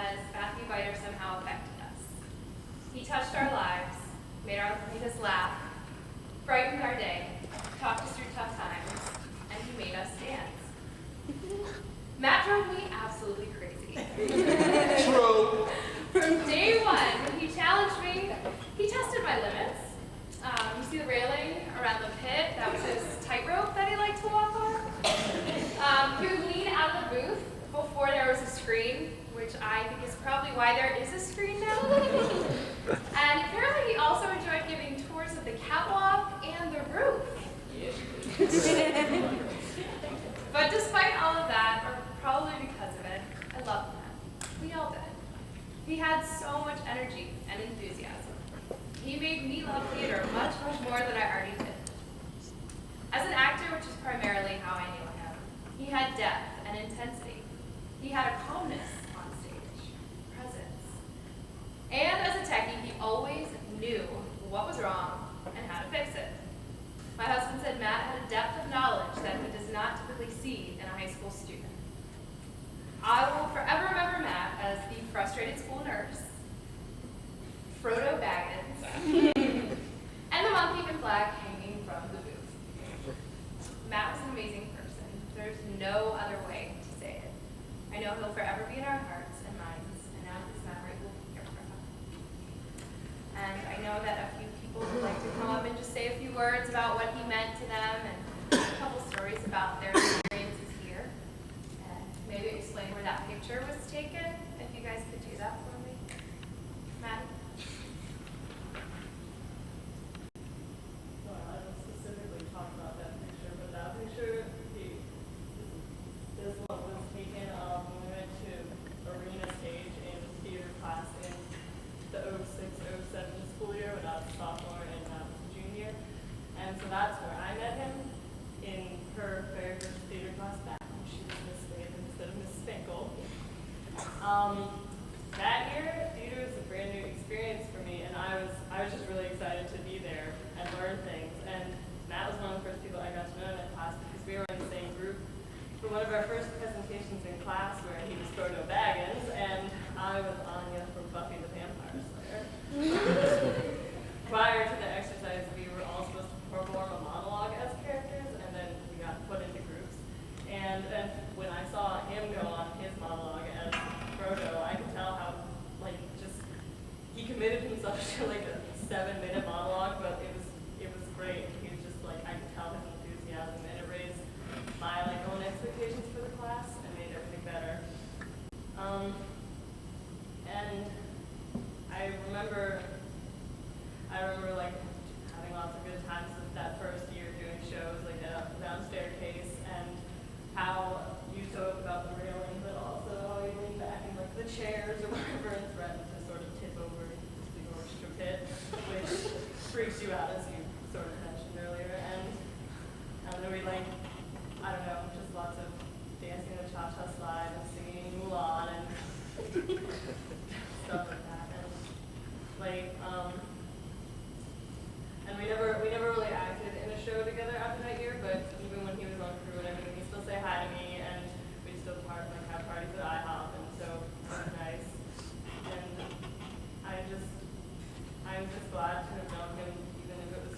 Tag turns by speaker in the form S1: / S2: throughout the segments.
S1: has Matthew Beiter somehow affected us. He touched our lives, made us laugh, brightened our day, talked us through tough times, and he made us dance. Matt drove me absolutely crazy.
S2: True.
S1: From day one, when he challenged me, he tested my limits. You see the railing around the pit? That was his tightrope that he liked to walk on. He would lean out of the booth before there was a screen, which I think is probably why there is a screen now. And apparently he also enjoyed giving tours of the catwalk and the roof. But despite all of that, or probably because of it, I love Matt. We all did. He had so much energy and enthusiasm. He made me love theater much, much more than I already did. As an actor, which is primarily how I knew him, he had depth and intensity. He had a calmness on stage, presence. And as a techie, he always knew what was wrong and how to fix it. My husband said Matt had a depth of knowledge that he does not typically see in a high school student. I will forever remember Matt as the frustrated school nurse, Frodo Baggins, and the monkey and flag hanging from the booth. Matt was an amazing person. There's no other way to say it. I know he'll forever be in our hearts and minds, and now his memory will be here forever. And I know that a few people would like to come up and just say a few words about what he meant to them, and a couple stories about their experiences here, and maybe explain where that picture was taken, if you guys could do that for me. Matt?
S3: Well, I don't specifically talk about that picture, but that picture, this one was taken when we went to Arena Stage in theater class in the 06-07 school year when I was a sophomore and I was a junior. And so that's where I met him, in her very first theater class back when she was Miss Wade instead of Miss Finkel. That year, theater was a brand new experience for me, and I was just really excited to be there and learn things. And Matt was one of the first people I got to know in that class because we were in the same group for one of our first presentations in class where he was Frodo Baggins and I was Anya from Buffy the Vampire Slayer. Prior to the exercise, we were all supposed to perform a monologue as characters, and then we got put into groups. And then when I saw him go on his monologue as Frodo, I could tell how, he committed himself to a 7-minute monologue, but it was great. He was just I could tell his enthusiasm, and it raised my own expectations for the class and made everything better. And I remember having lots of good times that first year doing shows down staircase, and how you talk about the railing, but also how you lean back in the chairs or whatever and threaten to sort of tip over into the orchestra pit, which freaks you out as you sort of mentioned earlier. And then we I don't know, just lots of dancing the cha-cha slide and singing Mulan and stuff like that. And we never really acted in a show together after that year, but even when he was on crew and everything, he'd still say hi to me, and we'd still have parties at IHOP, and so it was nice. And I'm just glad to have known him, even if it was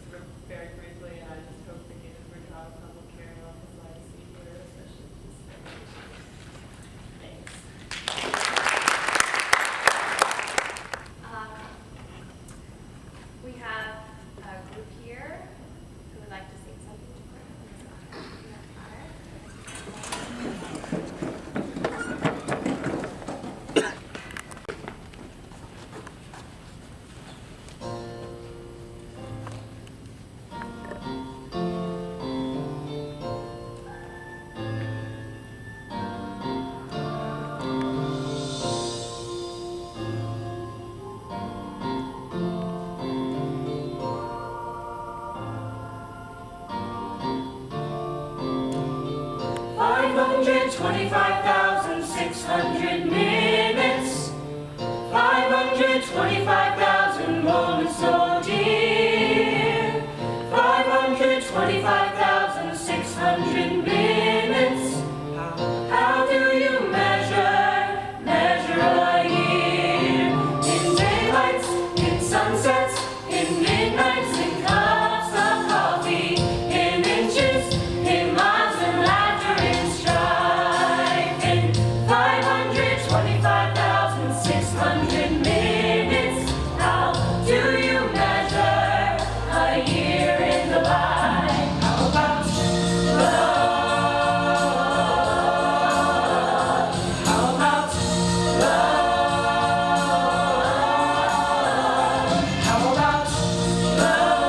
S3: very briefly, and I just hope that he has written out a couple carrying on his legacy here, especially this generation. Thanks.
S1: We have a group here who would like to sing something to Graham.
S4: $525,600 minutes, 525,000 moments so dear, 525,600 minutes. How do you measure a year? 25,600 minutes. How do you measure a year in the life? How about love? How about love? How about love?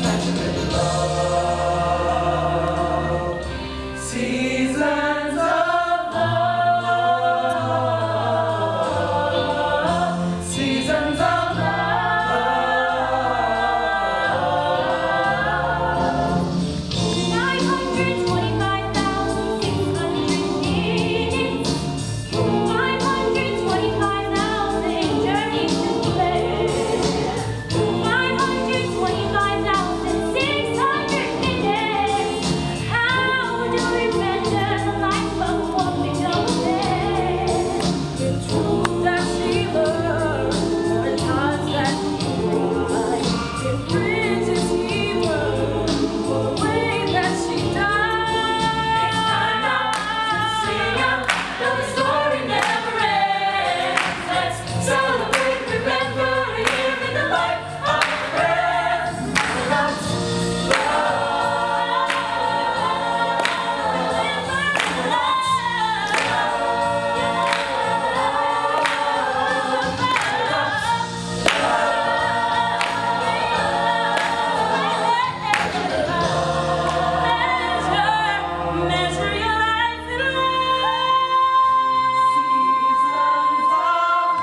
S4: Measuring love. Seasons of love. Seasons of love. 525,600 minutes. 525,000 journeys to play. 525,600 minutes. How do we measure the life of what we don't live? It's true that she loves the times that she cried. It bridges even the way that she died. It's time now to sing out, though the story never ends. Let's celebrate, remember, live in the life of friends. About measure your life in love. Seasons of love.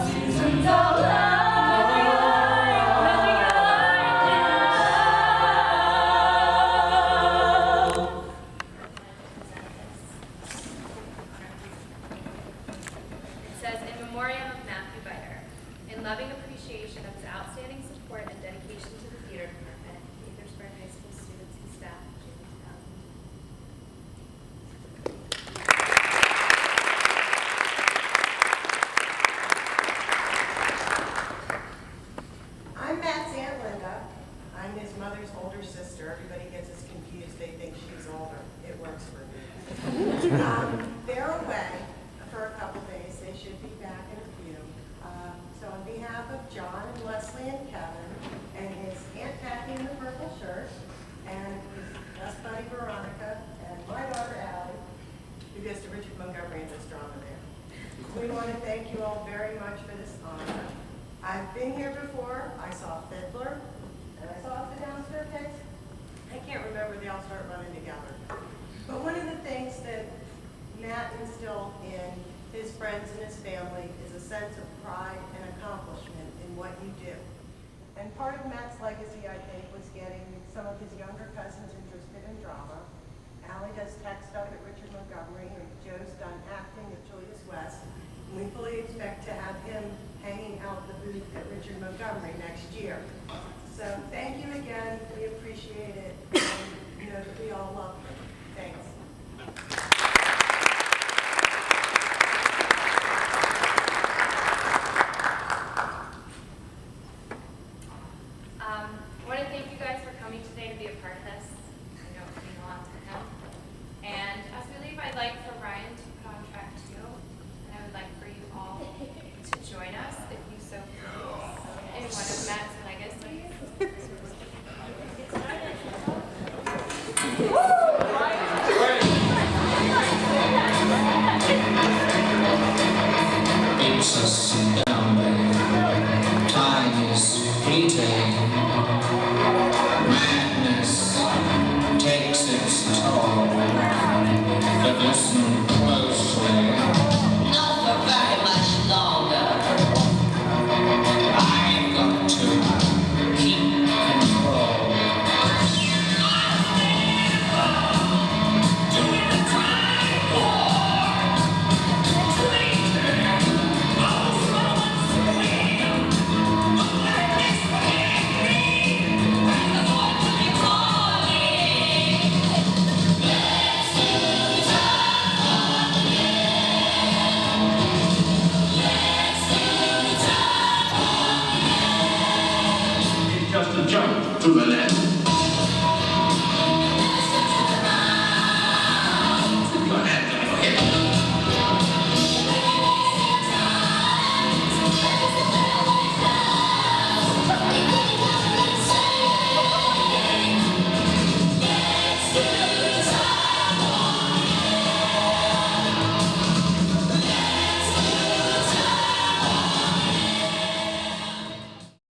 S4: Seasons of love. Measure your life in love.
S1: It says, in memoriam of Matthew Beiter, in loving appreciation of his outstanding support and dedication to the theater department, Gaithersburg High School students and staff, June 2000.
S5: I'm Matt's Aunt Linda. I'm his mother's older sister. Everybody gets us confused. They think she's older. It works for me. They're away for a couple days. They should be back in a few. So on behalf of John and Leslie and Kevin and his Aunt Patty in the purple shirt and his best buddy Veronica and my daughter Allie, who goes to Richard Montgomery in this drama there, we want to thank you all very much for this honor. I've been here before. I saw Fiddler, and I saw the downstairs kids. I can't remember, they all start running together. But one of the things that Matt instilled in his friends and his family is a sense of pride and accomplishment in what you do. And part of Matt's legacy, I think, was getting some of his younger cousins interested in drama. Allie does tech stuff at Richard Montgomery, and Joe's done acting at Julius West. And we fully expect to have him hanging out the booth at Richard Montgomery next year. So thank you again. We appreciate it. And you know that we all love him. Thanks.
S1: I want to thank you guys for coming today to be a part of this. I know it means a lot to him. And as we leave, I'd like for Ryan to put on track 2, and I would like for you all to join us, if you so please, in one of Matt's legacies.
S6: It's a tsunami, time is fleeting, madness takes its toll, but listen closely. Not for very much longer. I've got to keep control.
S2: Just a jump to the left.